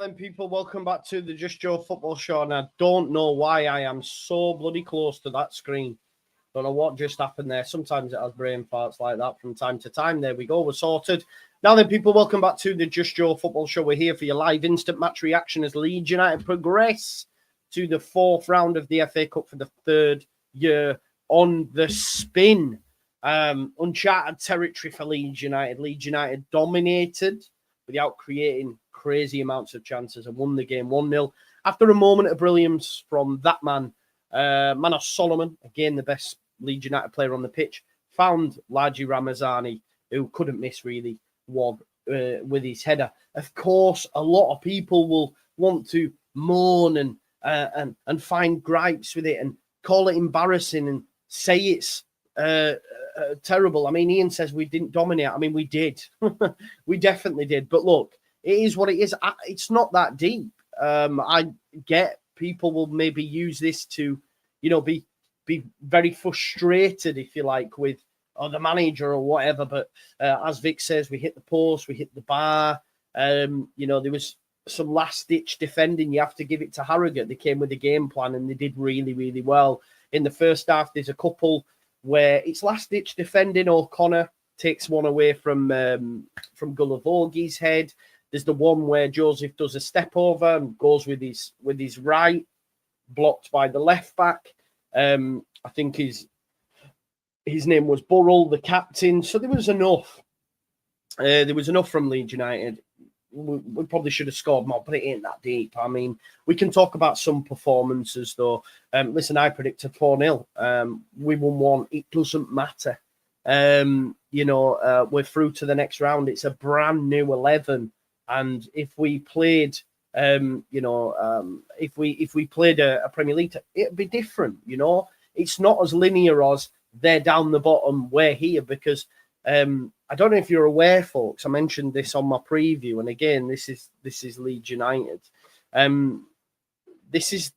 And people, welcome back to the Just Joe Football Show. And I don't know why I am so bloody close to that screen. Don't know what just happened there. Sometimes it has brain farts like that from time to time. There we go. We're sorted. Now then, people, welcome back to the Just Joe Football Show. We're here for your live instant match reaction as Leeds United progress to the fourth round of the FA Cup for the third year on the spin. Uncharted territory for Leeds United. Leeds United dominated without creating crazy amounts of chances and won the game 1-0 after a moment of brilliance from that man, Manos Solomon, again the best Leeds United player on the pitch, found Laji Ramazani, who couldn't miss really with his header. Of course, a lot of people will want to moan and find gripes with it and call it embarrassing and say it's terrible. I mean, Ian says we didn't dominate. I mean, we did. We definitely did. But look, it is what it is. It's not that deep. I get people will maybe use this to, be very frustrated, if you like, with the manager or whatever. But as Vic says, we hit the post, we hit the bar. There was some last-ditch defending. You have to give it to Harrogate. They came with a game plan and they did really, really well. In the first half, there's a couple where it's last-ditch defending. O'Connor takes one away from Gulavogi's head. There's the one where Joseph does a step over and goes with his right, blocked by the left back. I think his name was Burrell, the captain. So there was enough. There was enough from Leeds United. We probably should have scored more, but it ain't that deep. I mean, we can talk about some performances, though. Listen, I predicted 4-0. We won 1. It doesn't matter. We're through to the next round. It's a brand new 11. And if we played, if we played a Premier League, it'd be different. It's not as linear as they're down the bottom, we're here. Because I don't know if you're aware, folks. I mentioned this on my preview, and again, this is Leeds United. This is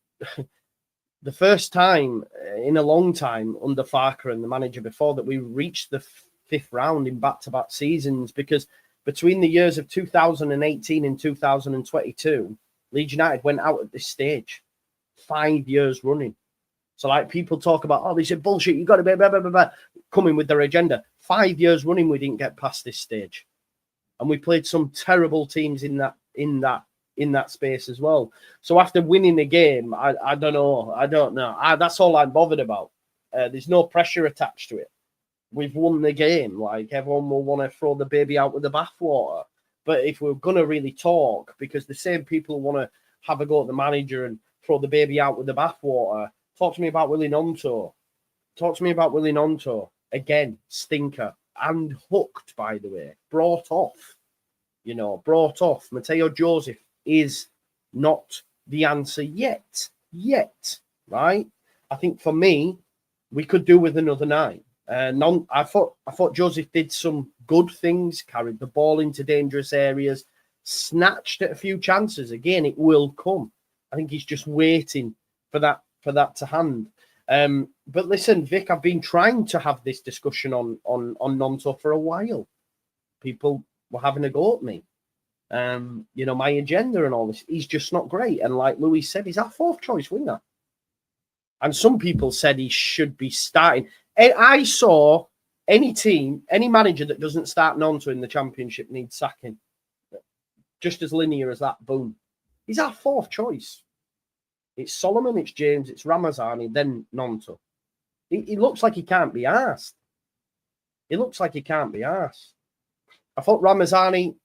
the first time in a long time under Farker and the manager before that we reached the fifth round in back-to-back seasons, because between the years of 2018 and 2022, Leeds United went out at this stage 5 years running. So, like, people talk about, oh, this is bullshit, you've got to be blah, blah, blah, blah, coming with their agenda. 5 years running, we didn't get past this stage. And we played some terrible teams in that space as well. So after winning the game, I don't know. That's all I'm bothered about. There's no pressure attached to it. We've won the game. Like, everyone will want to throw the baby out with the bathwater. But if we're going to really talk, because the same people want to have a go at the manager and throw the baby out with the bathwater, talk to me about Willie Gnonto. Again, stinker. And hooked, by the way. Brought off. Mateo Joseph is not the answer yet. Right? I think for me, we could do with another 9. I thought Joseph did some good things, carried the ball into dangerous areas, snatched at a few chances. Again, it will come. I think he's just waiting for that to hand. But listen, Vic, I've been trying to have this discussion on Gnonto for a while. People were having a go at me. My agenda and all this. He's just not great. And like Louis said, he's our 4th choice winger. And some people said he should be starting. I saw any manager that doesn't start Gnonto in the Championship needs sacking. Just as linear as that, boom. He's our 4th choice. It's Solomon, it's James, it's Ramazani, then Gnonto. He looks like he can't be arsed. I thought Ramazani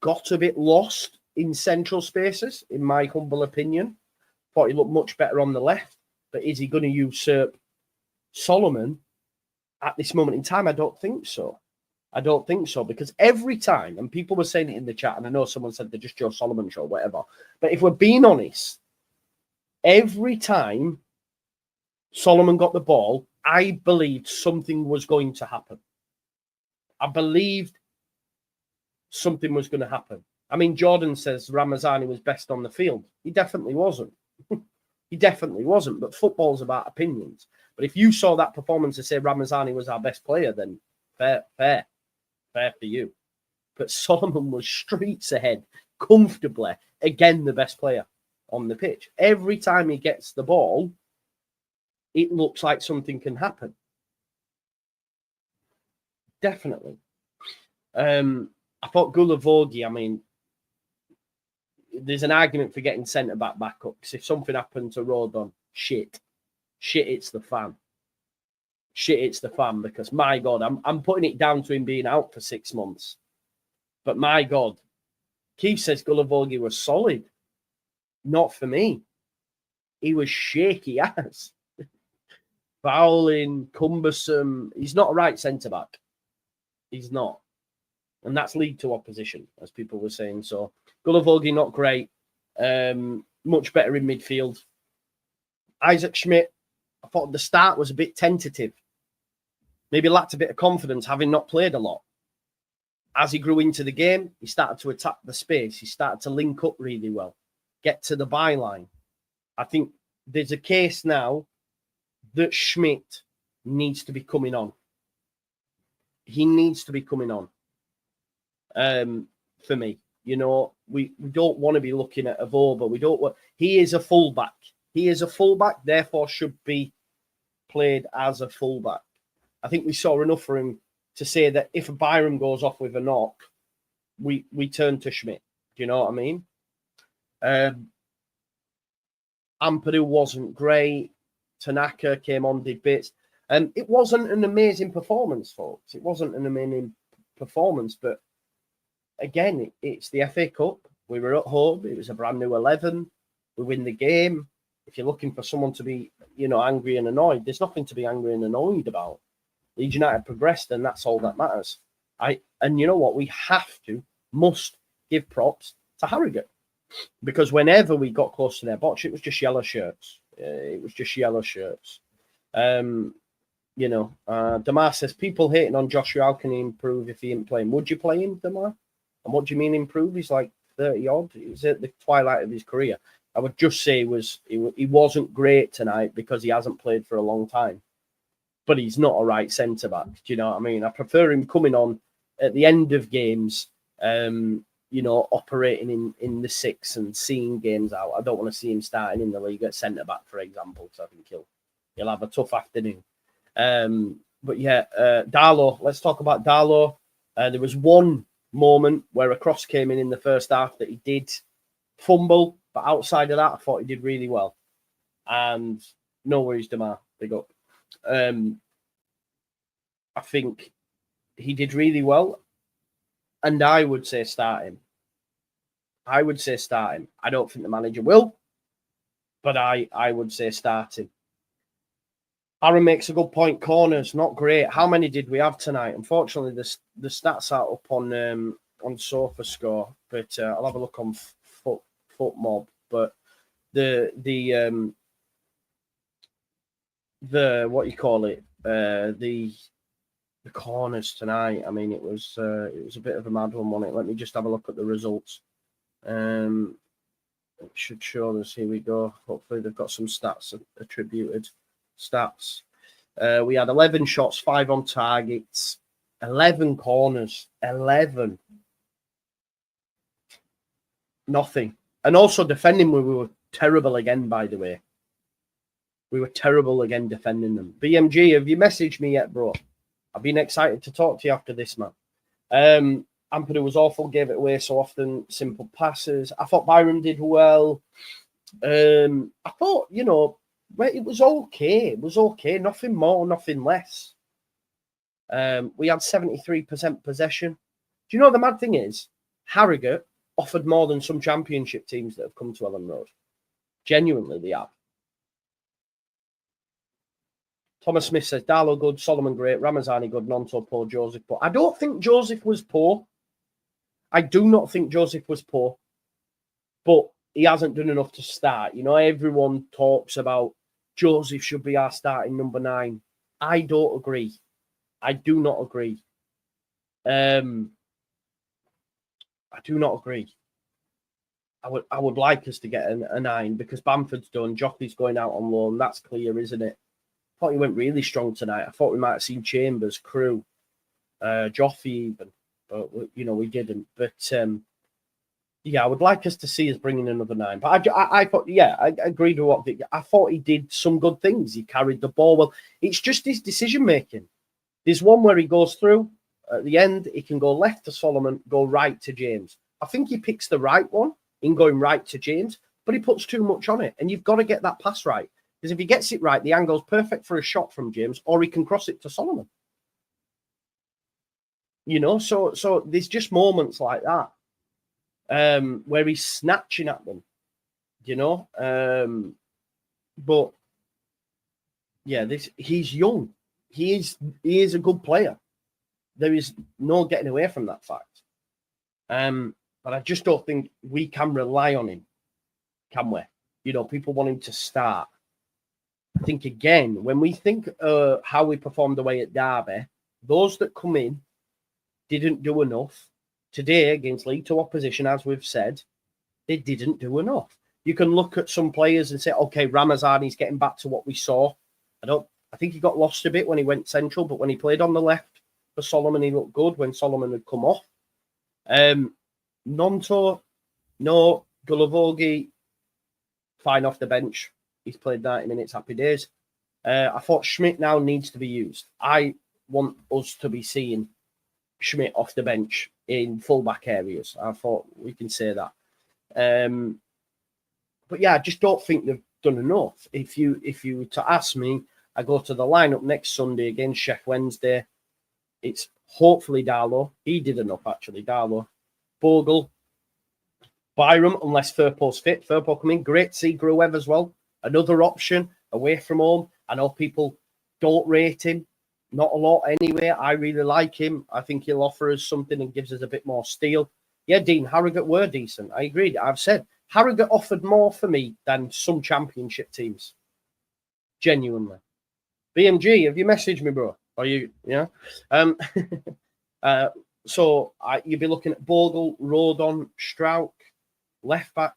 got a bit lost in central spaces, in my humble opinion. Thought he looked much better on the left. But is he going to usurp Solomon at this moment in time? I don't think so. Because every time, and people were saying it in the chat, and I know someone said the Just Joe Solomon show, whatever. But if we're being honest, every time Solomon got the ball, I believed something was going to happen. I believed something was going to happen. I mean, Jordan says Ramazani was best on the field. He definitely wasn't. But football's about opinions. But if you saw that performance and say Ramazani was our best player, then fair for you. But Solomon was streets ahead, comfortably, again, the best player on the pitch. Every time he gets the ball, it looks like something can happen. Definitely. I thought Gulavogi, I mean, there's an argument for getting centre-back back up, because if something happened to Rodon, shit, it's the fan. Shit, it's the fan, because, my God, I'm putting it down to him being out for 6 months. But, my God, Keith says Gulavogi was solid. Not for me. He was shaky as. Fouling, cumbersome. He's not a right centre-back. He's not. And that's League Two opposition, as people were saying. So, Gulavogi, not great. Much better in midfield. Isaac Schmidt, I thought the start was a bit tentative. Maybe lacked a bit of confidence, having not played a lot. As he grew into the game, he started to attack the space. He started to link up really well, get to the byline. I think there's a case now that Schmidt needs to be coming on. He needs to be coming on. For me, you know, we don't want to be looking at Avoba. We don't want. He is a fullback. He is a fullback, therefore should be played as a fullback. I think we saw enough for him to say that if Byram goes off with a knock, we turn to Schmidt. Do you know what I mean? Ampadu wasn't great. Tanaka came on, did bits. It wasn't an amazing performance, folks. It wasn't an amazing performance, but again, it's the FA Cup. We were at home. It was a brand new 11. We win the game. If you're looking for someone to be, you know, angry and annoyed, there's nothing to be angry and annoyed about. Leeds United progressed, and that's all that matters. And you know what? We must give props to Harrogate, because whenever we got close to their box, it was just yellow shirts. You know, Damar says, people hating on Joshua, how can he improve if he ain't playing? Would you play him, Damar? And what do you mean improve? He's like 30 odd. He's at the twilight of his career. I would just say he wasn't great tonight because he hasn't played for a long time. But he's not a right centre back. Do you know what I mean? I prefer him coming on at the end of games, you know, operating in the six and seeing games out. I don't want to see him starting in the league at centre back, for example, because I think he'll have a tough afternoon. But yeah, Darlow. Let's talk about Darlow. There was one moment where a cross came in the first half that he did fumble, but outside of that, I thought he did really well. And no worries, Damar. Big up. I think he did really well, and I would say start him. I don't think the manager will, but I would say start him. Aaron makes a good point. Corners, not great. How many did we have tonight? Unfortunately, the stats are up on SofaScore, but I'll have a look on FootMob. But the what you call it, the corners tonight. I mean, it was a bit of a mad one, wasn't it? Let me just have a look at the results. It should show us. Here we go. Hopefully, they've got some stats attributed. Stats. We had 11 shots, 5 on targets, 11 corners, 11. Nothing. And also defending, we were terrible again, by the way. We were terrible again defending them. BMG, have you messaged me yet, bro? I've been excited to talk to you after this, man. Ampadu was awful, gave it away so often, simple passes. I thought Byram did well. I thought, you know, it was okay. It was okay. Nothing more, nothing less. We had 73% possession. Do you know the mad thing is? Harrogate offered more than some championship teams that have come to Ellen Road. Genuinely, they have. Thomas Smith says, Darlow good, Solomon great, Ramazani good, Nonto poor, Joseph poor. I don't think Joseph was poor. I do not think Joseph was poor. But he hasn't done enough to start. You know, everyone talks about Joseph should be our starting number 9. I don't agree. I do not agree. I do not agree. I would like us to get a 9 because Bamford's done. Joffrey's going out on loan. That's clear, isn't it? I thought he went really strong tonight. I thought we might have seen Chambers, Crew, Joffrey even. But, you know, we didn't. But Yeah, I would like us to see us bringing another 9. But I thought, yeah, I agreed with what I thought he did some good things. He carried the ball well. It's just his decision making. There's one where he goes through at the end. He can go left to Solomon, go right to James. I think he picks the right one in going right to James, but he puts too much on it. And you've got to get that pass right. Because if he gets it right, the angle's perfect for a shot from James, or he can cross it to Solomon. You know, so there's just moments like that. Where he's snatching at them, you know. But yeah, he's young. He is a good player. There is no getting away from that fact. But I just don't think we can rely on him, can we? You know, people want him to start. I think again, when we think how we performed away at Derby, those that come in didn't do enough. Today, against League Two opposition, as we've said, they didn't do enough. You can look at some players and say, okay, Ramazani's getting back to what we saw. I think he got lost a bit when he went central, but when he played on the left for Solomon, he looked good when Solomon had come off. Nonto, no. Gulavogi, fine off the bench. He's played 90 minutes, happy days. I thought Schmidt now needs to be used. I want us to be seeing Schmidt off the bench in fullback areas. I thought we can say that. But yeah, I just don't think they've done enough. If you were to ask me, I go to the lineup next Sunday against Sheff Wednesday. It's hopefully Darlow. He did enough, actually, Darlow. Bogle, Byram, unless Firpo's fit. Firpo coming. Great to see Gruev as well. Another option away from home. I know people don't rate him. Not a lot anyway. I really like him. I think he'll offer us something and gives us a bit more steel. Yeah, Dean, Harrogate were decent. I agreed. I've said Harrogate offered more for me than some championship teams. Genuinely. BMG, have you messaged me, bro? Are you, yeah? So you'd be looking at Bogle, Rodon, Strauch. Left back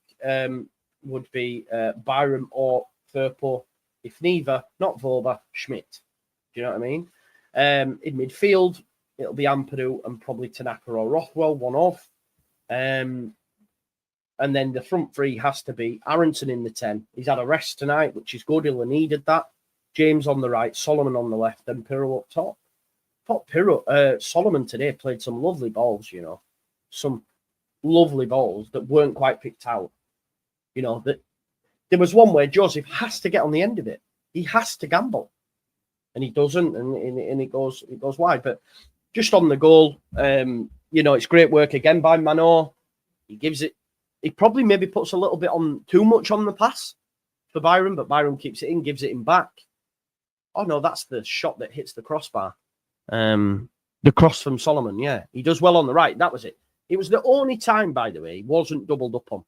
would be Byram or Firpo. If neither, not Voba, Schmidt. Do you know what I mean? In midfield, it'll be Ampadu and probably Tanaka or Rothwell, one off. And then the front three has to be Aronson in the 10. He's had a rest tonight, which is good. He'll have needed that. James on the right, Solomon on the left, and Pirro up top. Solomon today played some lovely balls, you know. Some lovely balls that weren't quite picked out. You know, that there was one where Joseph has to get on the end of it. He has to gamble. And he doesn't, and it goes wide. But just on the goal, you know, it's great work again by Mano. He gives it. He probably maybe puts a little bit on too much on the pass for Byron, but Byron keeps it in, gives it him back. Oh no, that's the shot that hits the crossbar. The cross from Solomon. Yeah, he does well on the right. That was it. It was the only time, by the way, he wasn't doubled up on.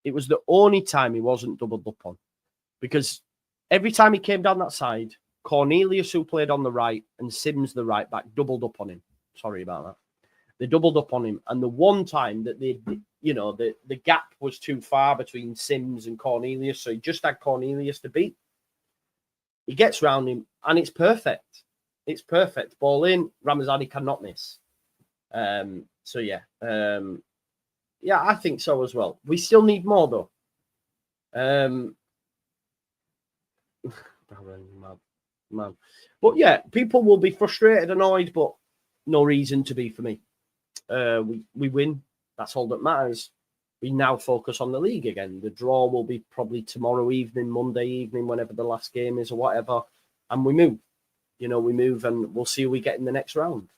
It was the only time he wasn't doubled up on, because every time he came down that side, Cornelius, who played on the right, and Sims, the right back, doubled up on him. Sorry about that. They doubled up on him. And the one time that the gap was too far between Sims and Cornelius, so he just had Cornelius to beat. He gets round him, and it's perfect. It's perfect. Ball in, Ramazani cannot miss. So, yeah. Yeah, I think so as well. We still need more, though. Man. But yeah, people will be frustrated, annoyed, but no reason to be for me. We win. That's all that matters. We now focus on the league again. The draw will be probably tomorrow evening, Monday evening, whenever the last game is or whatever. And we move. You know, we move and we'll see who we get in the next round.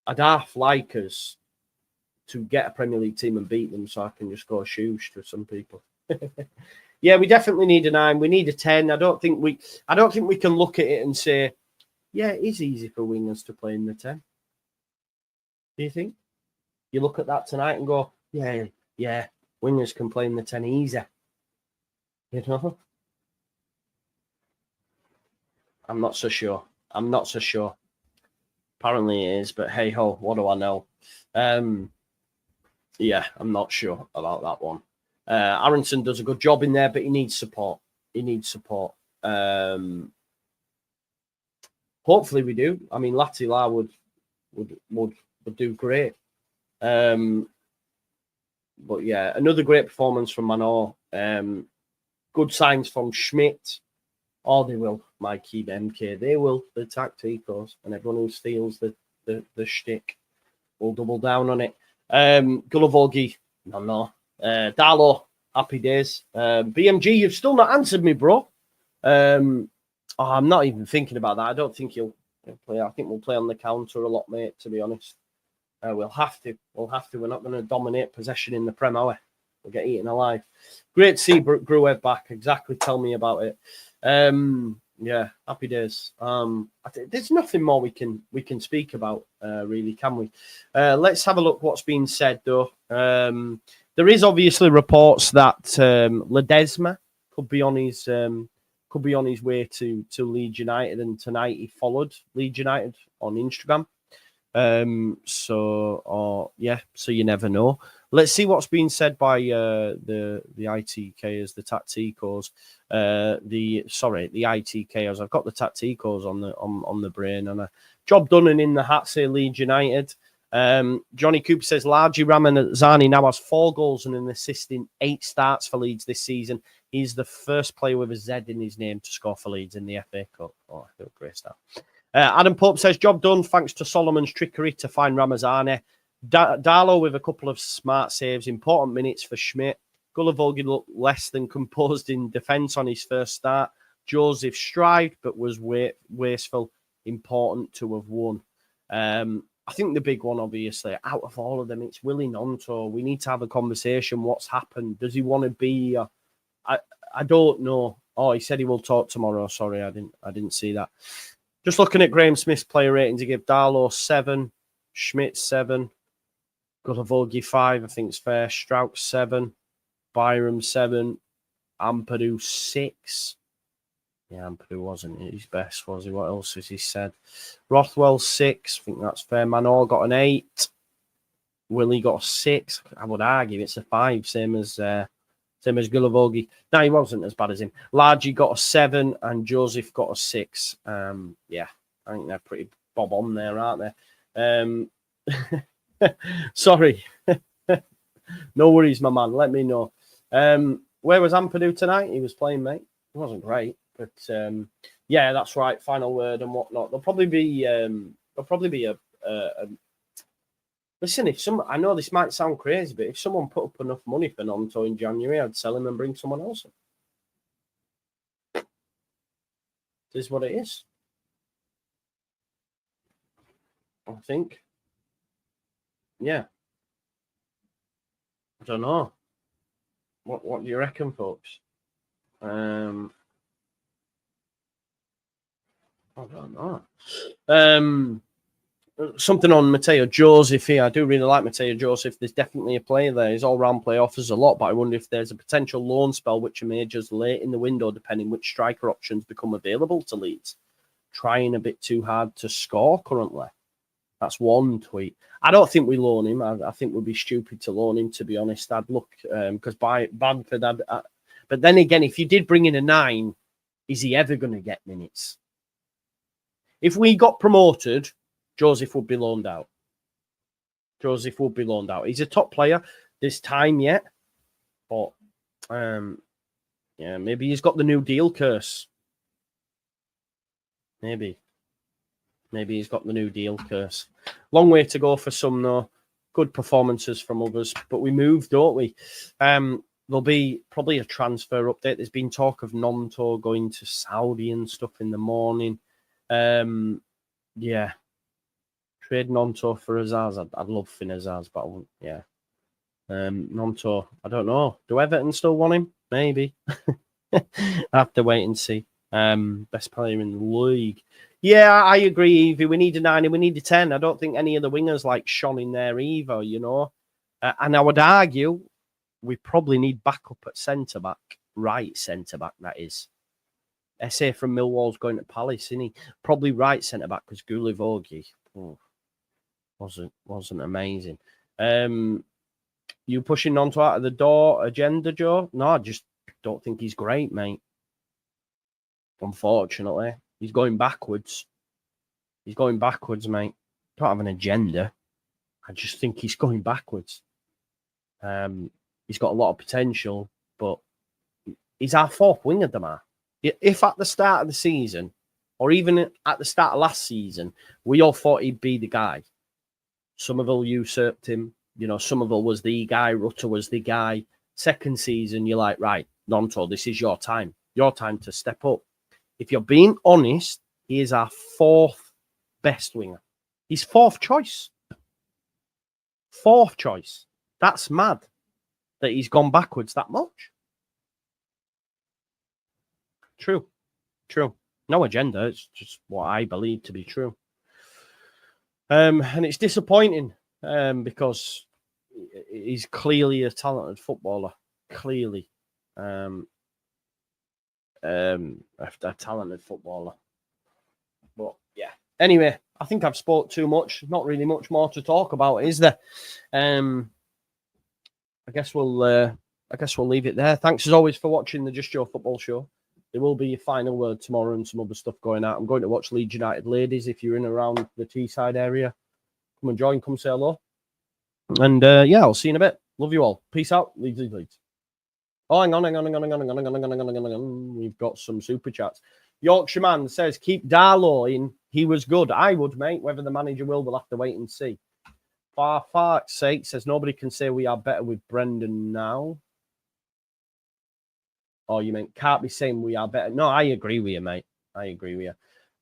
I'd half like us to get a Premier League team and beat them so I can just go shoosh to some people. Yeah, we definitely need a 9. We need a 10. I don't think we can look at it and say, yeah, it is easy for wingers to play in the 10. Do you think? You look at that tonight and go, yeah, wingers can play in the 10 easy. You know? I'm not so sure. Apparently it is, but hey ho, what do I know? Yeah, I'm not sure about that one. Aronson does a good job in there, but he needs support. Hopefully we do. I mean, Latila would do great. But yeah, another great performance from Manor. Good signs from Schmidt. Oh, they will, Mikey, MK. They will. The tacticals, and everyone who steals the shtick will double down on it. Gulavogi, no. Darlow, happy days. BMG, you've still not answered me, bro. I'm not even thinking about that. I don't think he'll play. I think we'll play on the counter a lot, mate, to be honest. We'll have to. We're not going to dominate possession in the Prem, are we? We'll get eaten alive. Great to see Gruev back. Exactly. Tell me about it. Yeah, happy days. There's nothing more we can speak about, really, can we? Let's have a look what's been said, though. There is obviously reports that Ledesma could be on his way to Leeds United, and tonight he followed Leeds United on Instagram. So you never know. Let's see what's been said by the ITKers, the Tacticos, the ITKers. I've got the Tacticos on the brain, and a job done and in the hat, say Leeds United. Johnny Cooper says Largi Ramazani now has 4 goals and an assist in 8 starts for Leeds this season. He's the first player with a Z in his name to score for Leeds in the FA Cup. Oh, I feel great stuff. Adam Pope says, job done thanks to Solomon's trickery to find Ramazani. Darlow with a couple of smart saves, important minutes for Schmidt. Gulavogi looked less than composed in defence on his first start. Joseph strived but was wasteful. Important to have won. I think the big one, obviously, out of all of them, it's Willie Gnonto. We need to have a conversation. What's happened? Does he want to be? I don't know. Oh, he said he will talk tomorrow. Sorry, I didn't see that. Just looking at Graham Smith's player rating, to give Darlow 7, Schmidt 7, Gulavogi 5, I think it's fair. Strauch 7, Byram 7, Ampadu 6. Yeah, Ampadu wasn't his best, was he? What else has he said? Rothwell 6, I think that's fair. Manor got an 8. Willie got a 6. I would argue it's a 5, same as Gulavogi. No, he wasn't as bad as him. Largi got a 7 and Joseph got a 6. Yeah, I think they're pretty bob on there, aren't they? Sorry. No worries, my man. Let me know. Where was Ampadu tonight? He was playing, mate. It wasn't great, but yeah, that's right. Final word and whatnot. There'll probably be a listen, I know this might sound crazy, but if someone put up enough money for Gnonto in January, I'd sell him and bring someone else in. It is what it is. I think. Yeah. I don't know. What do you reckon, folks? I don't know. Something on Mateo Joseph here. I do really like Mateo Joseph. There's definitely a player there. His all-round play offers a lot, but I wonder if there's a potential loan spell which emerges late in the window, depending which striker options become available to Leeds. Trying a bit too hard to score currently. That's one tweet. I don't think we loan him. I think we'd be stupid to loan him, to be honest. I'd look, because by Bamford, but then again, if you did bring in a 9, is he ever going to get minutes? If we got promoted, Joseph would be loaned out. He's a top player. There's time yet. But, yeah, maybe he's got the new deal curse. Maybe he's got the new deal curse. Long way to go for some, though. Good performances from others. But we move, don't we? There'll be probably a transfer update. There's been talk of Gnonto going to Saudi and stuff in the morning. Yeah. Trade Gnonto for Azaz. I'd love Finn Azaz, but I wouldn't. Yeah. Gnonto, I don't know. Do Everton still want him? Maybe. I have to wait and see. Best player in the league. Yeah, I agree, Evie. We need a 9 and we need a 10. I don't think any of the wingers like Sean in there either, you know. And I would argue we probably need backup at centre-back. Right centre-back, that is. SA from Millwall's going to Palace, isn't he? Probably right centre-back because Gulavogi wasn't amazing. You pushing Gnonto out of the door agenda, Joe? No, I just don't think he's great, mate. Unfortunately. He's going backwards. Mate. Don't have an agenda. I just think he's going backwards. He's got a lot of potential, but he's our fourth winger, Damar. If at the start of the season, or even at the start of last season, we all thought he'd be the guy. Somerville usurped him. You know, Somerville was the guy. Rutter was the guy. Second season, you're like, right, Nonto, this is your time. Your time to step up. If you're being honest, he is our fourth best winger. He's fourth choice. Fourth choice. That's mad that he's gone backwards that much. True. No agenda. It's just what I believe to be true. And it's disappointing because he's clearly a talented footballer. Clearly. A talented footballer. But yeah. Anyway, I think I've spoke too much. Not really much more to talk about, is there? I guess we'll leave it there. Thanks as always for watching the Just Joe Football Show. There will be a final word tomorrow and some other stuff going out. I'm going to watch Leeds United ladies. If you're in around the Teesside area, come and join. Come say hello. And yeah, I'll see you in a bit. Love you all. Peace out. Leeds. Oh, hang on. We've got some super chats. Yorkshire man says, keep Darlow in. He was good. I would, mate. Whether the manager will, we'll have to wait and see. For fuck's sake, says, nobody can say we are better with Brendan now. Oh, you mean can't be saying we are better? No, I agree with you, mate. I agree with you.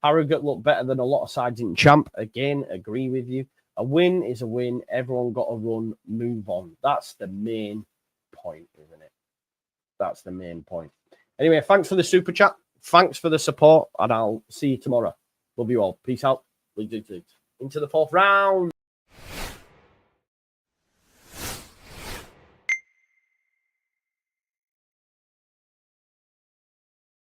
Harrogate look better than a lot of sides in Champ. Again, agree with you. A win is a win. Everyone got a run. Move on. That's the main point, isn't it? That's the main point. Anyway, thanks for the super chat. Thanks for the support. And I'll see you tomorrow. Love you all. Peace out. Leeds. Into the fourth round.